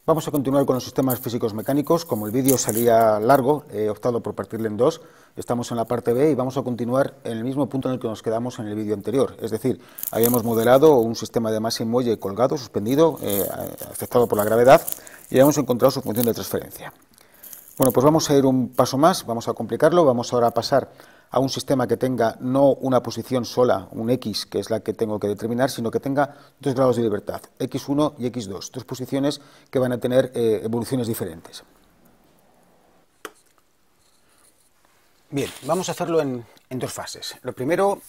Vamos a continuar con los sistemas físicos mecánicos. Como el vídeo salía largo, he optado por partirle en dos. Estamos en la parte B y vamos a continuar en el mismo punto en el que nos quedamos en el vídeo anterior. Es decir, habíamos modelado un sistema de masa y muelle colgado, suspendido, afectado por la gravedad, y hemos encontrado su función de transferencia. Bueno, pues vamos a ir un paso más, vamos a complicarlo, vamos ahora a pasar a un sistema que tenga no una posición sola, un X, que es la que tengo que determinar, sino que tenga dos grados de libertad, X1 y X2, dos posiciones que van a tener evoluciones diferentes. Bien, vamos a hacerlo en dos fases. Lo primero,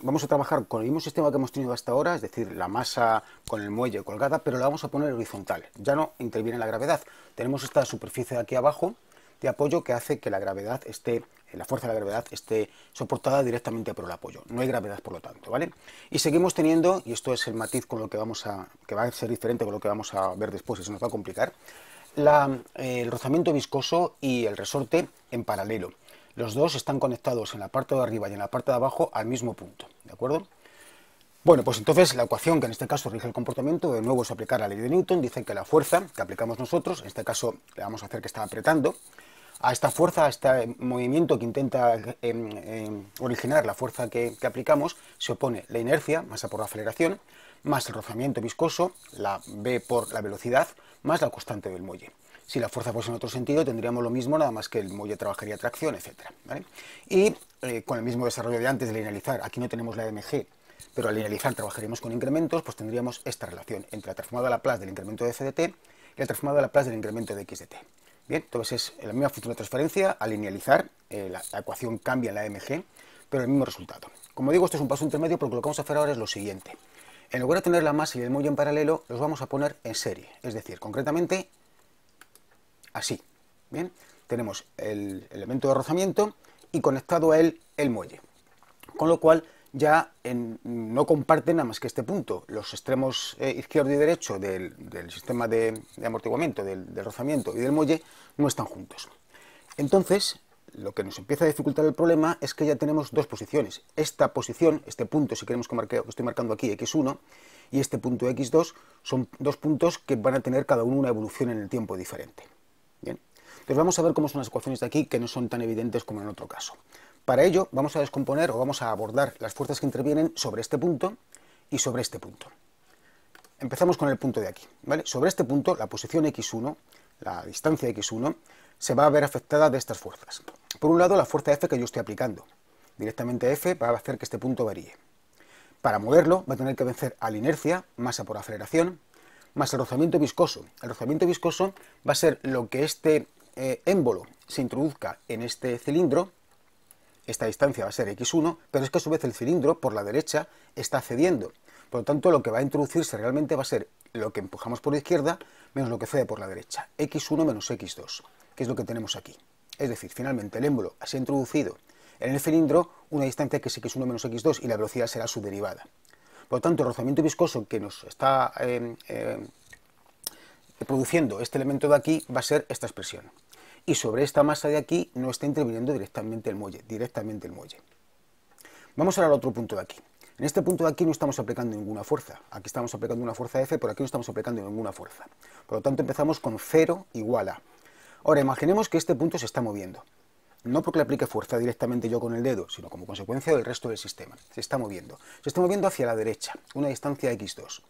vamos a trabajar con el mismo sistema que hemos tenido hasta ahora, es decir, la masa con el muelle colgada, pero la vamos a poner horizontal. Ya no interviene la gravedad. Tenemos esta superficie de aquí abajo de apoyo que hace que la gravedad esté, la fuerza de la gravedad esté soportada directamente por el apoyo. No hay gravedad, por lo tanto, ¿vale? Y seguimos teniendo, y esto es el matiz con lo que que va a ser diferente con lo que vamos a ver después y se nos va a complicar, el rozamiento viscoso y el resorte en paralelo. Los dos están conectados en la parte de arriba y en la parte de abajo al mismo punto, ¿de acuerdo? Bueno, pues entonces la ecuación que en este caso rige el comportamiento, de nuevo es aplicar la ley de Newton, dice que la fuerza que aplicamos nosotros, en este caso le vamos a hacer que está apretando, a esta fuerza, a este movimiento que intenta originar la fuerza que aplicamos, se opone la inercia, masa por aceleración, más el rozamiento viscoso, la v por la velocidad, más la constante del muelle. Si la fuerza fuese en otro sentido, tendríamos lo mismo, nada más que el muelle trabajaría tracción, etc. ¿Vale? Y con el mismo desarrollo de antes de linealizar, aquí no tenemos la mg, pero al linealizar trabajaríamos con incrementos, pues tendríamos esta relación entre la transformada Laplace del incremento de f de t y la transformada Laplace del incremento de x de t. Bien, entonces es la misma función de transferencia, al linealizar la ecuación cambia en la mg, pero el mismo resultado. Como digo, esto es un paso intermedio porque lo que vamos a hacer ahora es lo siguiente. En lugar de tener la masa y el muelle en paralelo, los vamos a poner en serie, es decir, concretamente así. Bien, tenemos el elemento de rozamiento y conectado a él el muelle, con lo cual ya no comparten nada más que este punto. Los extremos izquierdo y derecho del sistema de amortiguamiento, del rozamiento y del muelle no están juntos. Entonces, lo que nos empieza a dificultar el problema es que ya tenemos dos posiciones. Esta posición, este punto, si queremos que estoy marcando aquí, x1, y este punto x2, son dos puntos que van a tener cada uno una evolución en el tiempo diferente. Bien, entonces vamos a ver cómo son las ecuaciones de aquí, que no son tan evidentes como en otro caso. Para ello vamos a descomponer o vamos a abordar las fuerzas que intervienen sobre este punto y sobre este punto. Empezamos con el punto de aquí, ¿vale? Sobre este punto, la posición x1, la distancia x1, se va a ver afectada de estas fuerzas. Por un lado, la fuerza F que yo estoy aplicando. Directamente F va a hacer que este punto varíe. Para moverlo va a tener que vencer a la inercia, masa por aceleración, más el rozamiento viscoso. El rozamiento viscoso va a ser lo que este émbolo se introduzca en este cilindro. Esta distancia va a ser x1, pero es que a su vez el cilindro por la derecha está cediendo. Por lo tanto, lo que va a introducirse realmente va a ser lo que empujamos por la izquierda menos lo que cede por la derecha, x1 menos x2, que es lo que tenemos aquí. Es decir, finalmente el émbolo se ha introducido en el cilindro una distancia que es x1 menos x2 y la velocidad será su derivada. Por lo tanto, el rozamiento viscoso que nos está produciendo este elemento de aquí va a ser esta expresión. Y sobre esta masa de aquí no está interviniendo directamente el muelle. Vamos ahora al otro punto de aquí. En este punto de aquí no estamos aplicando ninguna fuerza. Aquí estamos aplicando una fuerza F, por aquí no estamos aplicando ninguna fuerza. Por lo tanto, empezamos con 0 igual a. Ahora, imaginemos que este punto se está moviendo. No porque le aplique fuerza directamente yo con el dedo, sino como consecuencia del resto del sistema. Se está moviendo. Se está moviendo hacia la derecha, una distancia x2.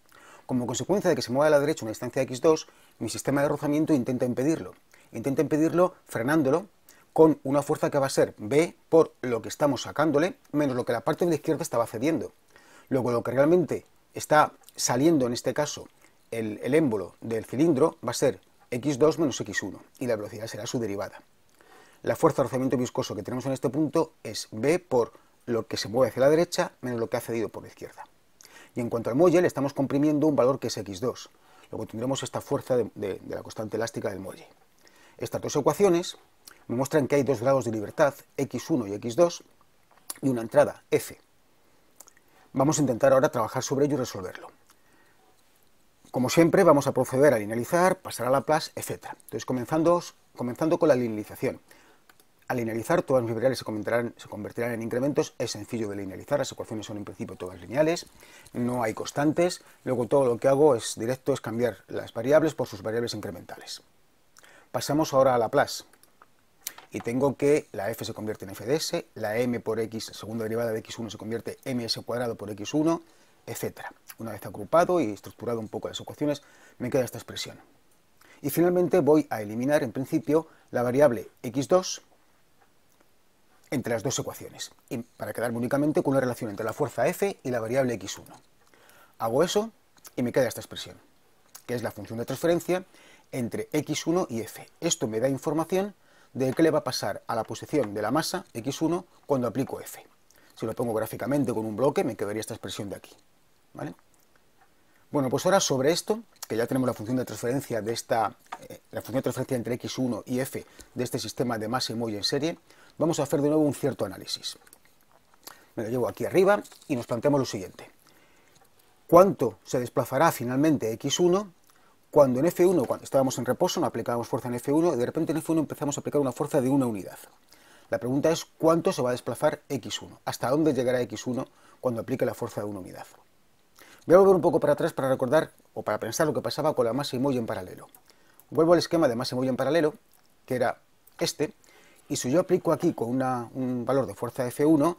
Como consecuencia de que se mueva a la derecha una distancia x2, mi sistema de rozamiento intenta impedirlo. Intenta impedirlo frenándolo con una fuerza que va a ser B por lo que estamos sacándole, menos lo que la parte de la izquierda estaba cediendo. Luego lo que realmente está saliendo en este caso el émbolo del cilindro va a ser x2 menos x1 y la velocidad será su derivada. La fuerza de rozamiento viscoso que tenemos en este punto es B por lo que se mueve hacia la derecha menos lo que ha cedido por la izquierda. Y en cuanto al muelle, le estamos comprimiendo un valor que es x2. Luego tendremos esta fuerza de la constante elástica del muelle. Estas dos ecuaciones me muestran que hay dos grados de libertad, x1 y x2, y una entrada, F. Vamos a intentar ahora trabajar sobre ello y resolverlo. Como siempre, vamos a proceder a linealizar, pasar a Laplace, etc. Entonces, comenzando con la linealización. Al linealizar, todas mis variables se convertirán en incrementos. Es sencillo de linealizar, las ecuaciones son en principio todas lineales, no hay constantes. Luego todo lo que hago es directo, es cambiar las variables por sus variables incrementales. Pasamos ahora a Laplace. Y tengo que la f se convierte en f de s, la m por x, segunda derivada de x1 se convierte en ms cuadrado por x1, etc. Una vez agrupado y estructurado un poco las ecuaciones, me queda esta expresión. Y finalmente voy a eliminar, en principio, la variable x2 entre las dos ecuaciones, y para quedarme únicamente con una relación entre la fuerza f y la variable x1. Hago eso y me queda esta expresión, que es la función de transferencia entre x1 y f. Esto me da información de qué le va a pasar a la posición de la masa x1 cuando aplico f. Si lo pongo gráficamente con un bloque, me quedaría esta expresión de aquí, ¿vale? Bueno, pues ahora sobre esto, que ya tenemos la función de transferencia de la función de transferencia entre x1 y f de este sistema de masa y muelle en serie, vamos a hacer de nuevo un cierto análisis. Me lo llevo aquí arriba y nos planteamos lo siguiente. ¿Cuánto se desplazará finalmente x1 cuando en F1, cuando estábamos en reposo, no aplicábamos fuerza en F1 y de repente en F1 empezamos a aplicar una fuerza de una unidad? La pregunta es ¿cuánto se va a desplazar x1? ¿Hasta dónde llegará x1 cuando aplique la fuerza de una unidad? Voy a volver un poco para atrás para recordar o para pensar lo que pasaba con la masa y muelle en paralelo. Vuelvo al esquema de masa y muelle en paralelo, que era este, y si yo aplico aquí con un valor de fuerza F1,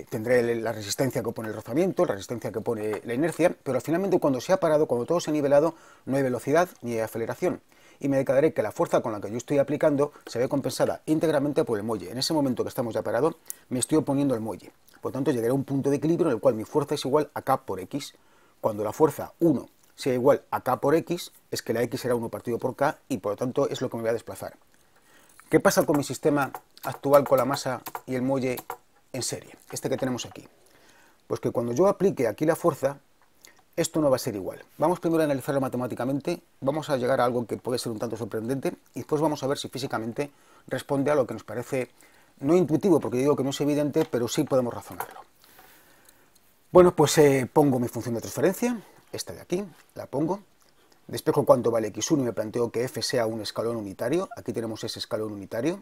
tendré la resistencia que pone el rozamiento, la resistencia que pone la inercia, pero finalmente cuando se ha parado, cuando todo se ha nivelado, no hay velocidad ni hay aceleración. Y me declararé que la fuerza con la que yo estoy aplicando se ve compensada íntegramente por el muelle. En ese momento que estamos ya parados, me estoy oponiendo al muelle. Por tanto, llegaré a un punto de equilibrio en el cual mi fuerza es igual a K por X. Cuando la fuerza 1 sea igual a K por X, es que la X será 1 partido por K y por lo tanto es lo que me voy a desplazar. ¿Qué pasa con mi sistema actual con la masa y el muelle en serie, este que tenemos aquí? Pues que cuando yo aplique aquí la fuerza, esto no va a ser igual. Vamos primero a analizarlo matemáticamente, vamos a llegar a algo que puede ser un tanto sorprendente y después vamos a ver si físicamente responde a lo que nos parece no intuitivo, porque digo que no es evidente, pero sí podemos razonarlo. Bueno, pues pongo mi función de transferencia, esta de aquí, la pongo, despejo cuánto vale x1 y me planteo que f sea un escalón unitario, aquí tenemos ese escalón unitario,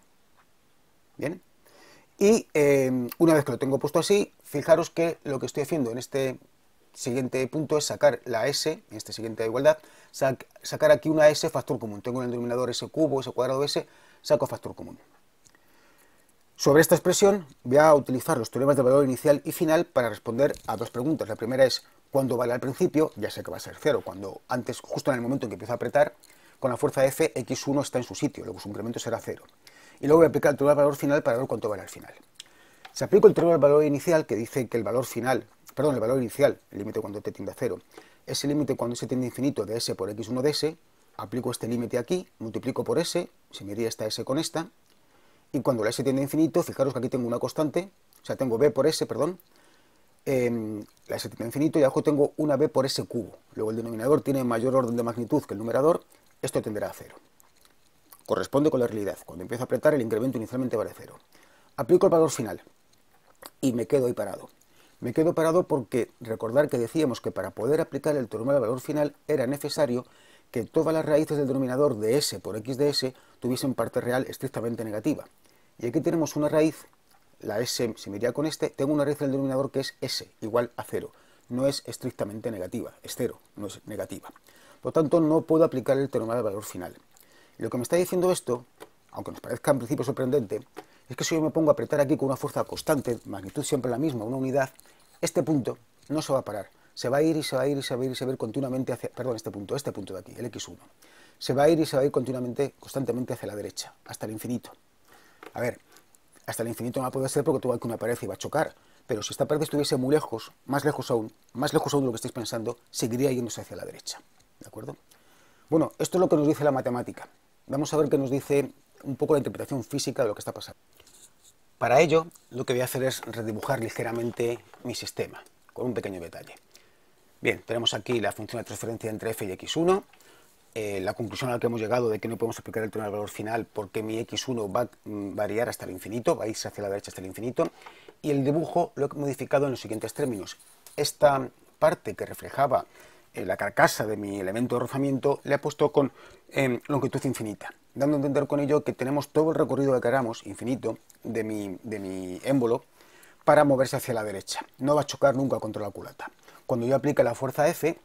bien. Y una vez que lo tengo puesto así, fijaros que lo que estoy haciendo en este siguiente punto es sacar la s, en esta siguiente igualdad, sacar aquí una s factor común. Tengo en el denominador s cubo, s cuadrado, s, saco factor común. Sobre esta expresión voy a utilizar los teoremas de valor inicial y final para responder a dos preguntas. La primera es ¿cuándo vale al principio? Ya sé que va a ser 0, cuando antes, justo en el momento en que empiezo a apretar, con la fuerza F, x1 está en su sitio, luego su incremento será 0. Y luego voy a aplicar el teorema del valor final para ver cuánto vale al final. Si aplico el teorema del valor inicial, que dice que el valor final, perdón, el valor inicial, el límite cuando t tiende a 0, es el límite cuando s tiende a infinito de s por x1 de s, aplico este límite aquí, multiplico por s, se me iría esta s con esta, y cuando la s tiende a infinito, fijaros que aquí tengo una constante, o sea, tengo b por s, perdón, la s tiende a infinito y abajo tengo una b por s cubo. Luego el denominador tiene mayor orden de magnitud que el numerador, esto tenderá a 0. Corresponde con la realidad. Cuando empiezo a apretar, el incremento inicialmente vale 0. Aplico el valor final y me quedo ahí parado. Me quedo parado porque recordar que decíamos que para poder aplicar el teorema del valor final era necesario que todas las raíces del denominador de s por x de s tuviesen parte real estrictamente negativa. Y aquí tenemos una raíz, la s se me iría con este, tengo una raíz del denominador que es s igual a 0. No es estrictamente negativa, es 0, no es negativa. Por lo tanto, no puedo aplicar el teorema del valor final. Y lo que me está diciendo esto, aunque nos parezca en principio sorprendente, es que si yo me pongo a apretar aquí con una fuerza constante, magnitud siempre la misma, una unidad, este punto no se va a parar. Se va a ir y se va a ir y se va a ir y se va a ir continuamente hacia, perdón, este punto de aquí, el x1. Se va a ir y se va a ir continuamente, constantemente hacia la derecha, hasta el infinito. A ver, hasta el infinito no puede ser porque tuvo aquí una pared y va a chocar, pero si esta pared estuviese muy lejos, más lejos aún de lo que estáis pensando, seguiría yéndose hacia la derecha, ¿de acuerdo? Bueno, esto es lo que nos dice la matemática. Vamos a ver qué nos dice un poco la interpretación física de lo que está pasando. Para ello, lo que voy a hacer es redibujar ligeramente mi sistema, con un pequeño detalle. Bien, tenemos aquí la función de transferencia entre f y x1, la conclusión a la que hemos llegado de que no podemos aplicar el teorema del valor final porque mi x1 va a variar hasta el infinito, va a irse hacia la derecha hasta el infinito, y el dibujo lo he modificado en los siguientes términos. Esta parte que reflejaba la carcasa de mi elemento de rozamiento le he puesto con longitud infinita. dando a entender con ello que tenemos todo el recorrido que queramos, infinito, de mi émbolo, para moverse hacia la derecha. No va a chocar nunca contra la culata. Cuando yo aplique la fuerza F,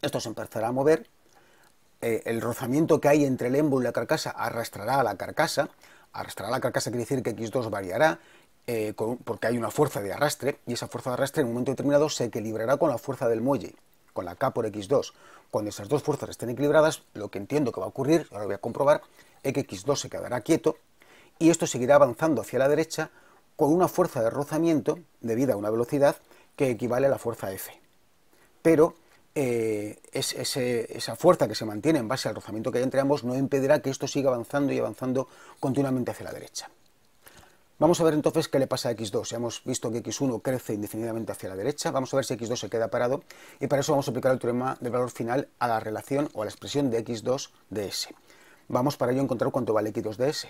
esto se empezará a mover, el rozamiento que hay entre el émbolo y la carcasa arrastrará a la carcasa quiere decir que X2 variará, porque hay una fuerza de arrastre, y esa fuerza de arrastre en un momento determinado se equilibrará con la fuerza del muelle, con la K por X2. Cuando esas dos fuerzas estén equilibradas, lo que entiendo que va a ocurrir, ahora lo voy a comprobar, es que X2 se quedará quieto, y esto seguirá avanzando hacia la derecha con una fuerza de rozamiento debida a una velocidad que equivale a la fuerza F. Pero esa fuerza que se mantiene en base al rozamiento que hay entre ambos no impedirá que esto siga avanzando y avanzando continuamente hacia la derecha. Vamos a ver entonces qué le pasa a X2. Ya hemos visto que X1 crece indefinidamente hacia la derecha. Vamos a ver si X2 se queda parado, y para eso vamos a aplicar el teorema del valor final a la relación o a la expresión de X2 de S. Vamos para ello a encontrar cuánto vale X2 de S.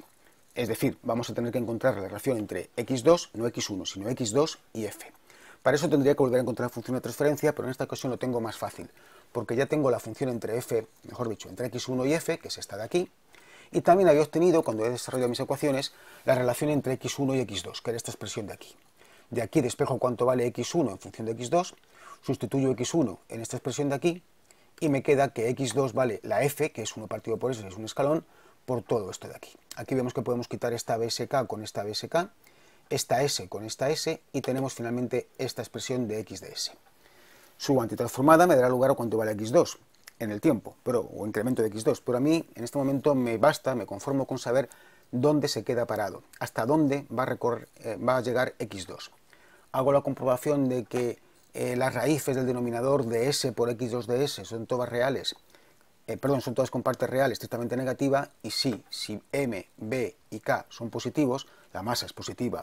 Es decir, vamos a tener que encontrar la relación entre X2, no X1, sino X2 y F. Para eso tendría que volver a encontrar la función de transferencia, pero en esta ocasión lo tengo más fácil, porque ya tengo la función entre F, mejor dicho, entre X1 y F, que es esta de aquí, y también había obtenido, cuando he desarrollado mis ecuaciones, la relación entre X1 y X2, que era esta expresión de aquí. De aquí despejo cuánto vale X1 en función de X2, sustituyo X1 en esta expresión de aquí, y me queda que X2 vale la F, que es 1 partido por S, que es un escalón, por todo esto de aquí. Aquí vemos que podemos quitar esta BSK con esta BSK, esta S con esta S, y tenemos finalmente esta expresión de X de S. Su antitransformada me dará lugar a cuánto vale X2 en el tiempo, o incremento de X2, pero a mí en este momento me basta, me conformo con saber dónde se queda parado, hasta dónde va a llegar X2. Hago la comprobación de que las raíces del denominador de S por X2 de S son todas reales, son todas con parte real estrictamente negativa, y sí, si M, B y K son positivos, la masa es positiva,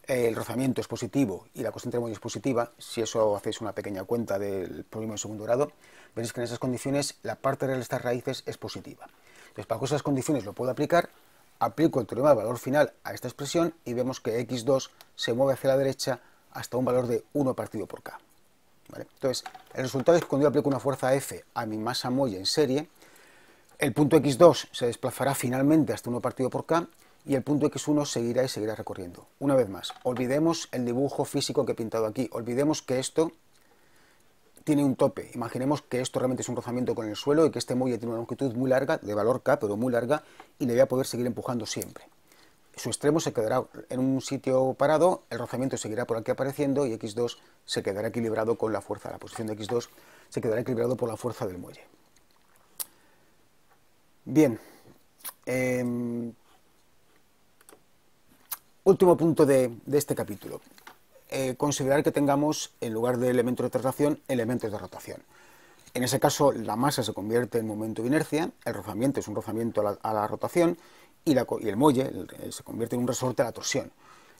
el rozamiento es positivo y la constante de muelle es positiva, si eso hacéis una pequeña cuenta del problema de segundo grado, veréis que en esas condiciones la parte real de estas raíces es positiva. Entonces, para esas condiciones lo puedo aplicar, aplico el teorema del valor final a esta expresión y vemos que X2 se mueve hacia la derecha hasta un valor de 1 partido por K. ¿Vale? Entonces, el resultado es que cuando yo aplico una fuerza F a mi masa muelle en serie, el punto X2 se desplazará finalmente hasta 1 partido por K, y el punto X1 seguirá y seguirá recorriendo. Una vez más, olvidemos el dibujo físico que he pintado aquí, olvidemos que esto tiene un tope, imaginemos que esto realmente es un rozamiento con el suelo y que este muelle tiene una longitud muy larga, de valor K, pero muy larga, y le voy a poder seguir empujando siempre. Su extremo se quedará en un sitio parado, el rozamiento seguirá por aquí apareciendo y X2 se quedará equilibrado con la fuerza, la posición de X2 se quedará equilibrado por la fuerza del muelle. Bien, último punto de este capítulo. Considerar que tengamos, en lugar de elementos de traslación, elementos de rotación. En ese caso, la masa se convierte en momento de inercia, el rozamiento es un rozamiento a la rotación, y el muelle se convierte en un resorte a la torsión.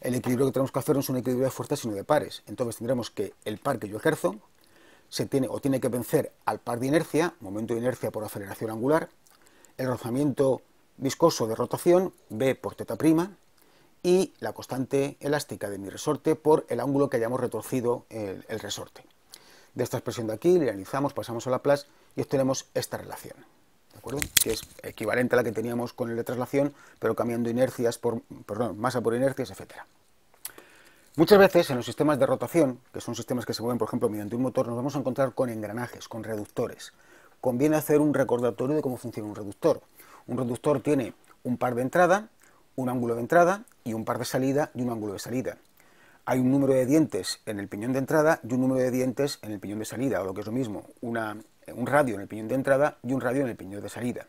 El equilibrio que tenemos que hacer no es un equilibrio de fuerzas, sino de pares. Entonces tendremos que el par que yo ejerzo tiene que vencer al par de inercia, momento de inercia por aceleración angular, el rozamiento viscoso de rotación, B por θ', y la constante elástica de mi resorte por el ángulo que hayamos retorcido el resorte. De esta expresión de aquí, linealizamos, pasamos a Laplace y obtenemos esta relación, ¿de acuerdo? Que es equivalente a la que teníamos con el de traslación, pero cambiando masa por inercias, etc. Muchas veces en los sistemas de rotación, que son sistemas que se mueven, por ejemplo, mediante un motor, nos vamos a encontrar con engranajes, con reductores. Conviene hacer un recordatorio de cómo funciona un reductor. Un reductor tiene un par de entrada, un ángulo de entrada y un par de salida y un ángulo de salida. Hay un número de dientes en el piñón de entrada y un número de dientes en el piñón de salida, o lo que es lo mismo, un radio en el piñón de entrada y un radio en el piñón de salida.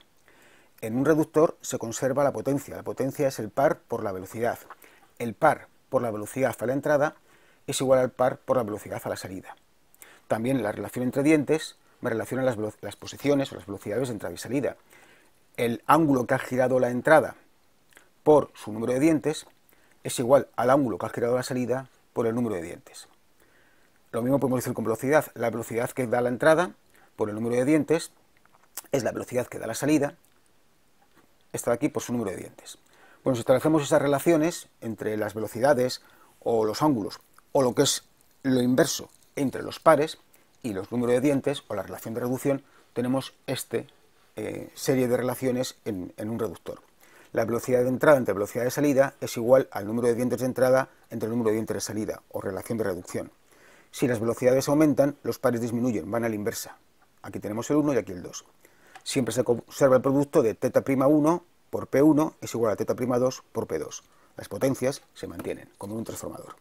En un reductor se conserva la potencia es el par por la velocidad. El par por la velocidad a la entrada es igual al par por la velocidad a la salida. También la relación entre dientes me relaciona las posiciones o las velocidades de entrada y salida. El ángulo que ha girado la entrada por su número de dientes es igual al ángulo que ha girado la salida por el número de dientes. Lo mismo podemos decir con velocidad. La velocidad que da la entrada por el número de dientes es la velocidad que da la salida, esta de aquí, por su número de dientes. Bueno, si establecemos esas relaciones entre las velocidades o los ángulos, o lo que es lo inverso entre los pares y los números de dientes, o la relación de reducción, tenemos este serie de relaciones en un reductor. La velocidad de entrada entre velocidad de salida es igual al número de dientes de entrada entre el número de dientes de salida, o relación de reducción. Si las velocidades aumentan, los pares disminuyen, van a la inversa. Aquí tenemos el 1 y aquí el 2. Siempre se conserva el producto de θ'1 por P1 es igual a θ'2 por P2. Las potencias se mantienen, como en un transformador.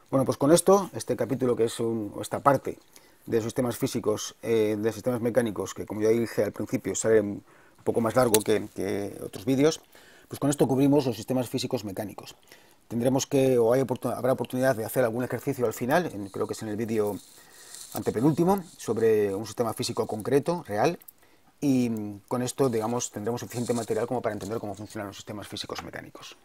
Bueno, pues con esto, este capítulo que es esta parte de sistemas físicos, de sistemas mecánicos, que como ya dije al principio, sale un poco más largo que otros vídeos, pues con esto cubrimos los sistemas físicos mecánicos. Tendremos que, habrá oportunidad de hacer algún ejercicio al final, creo que es en el vídeo antepenúltimo, sobre un sistema físico concreto, real, y con esto, digamos, tendremos suficiente material como para entender cómo funcionan los sistemas físicos mecánicos.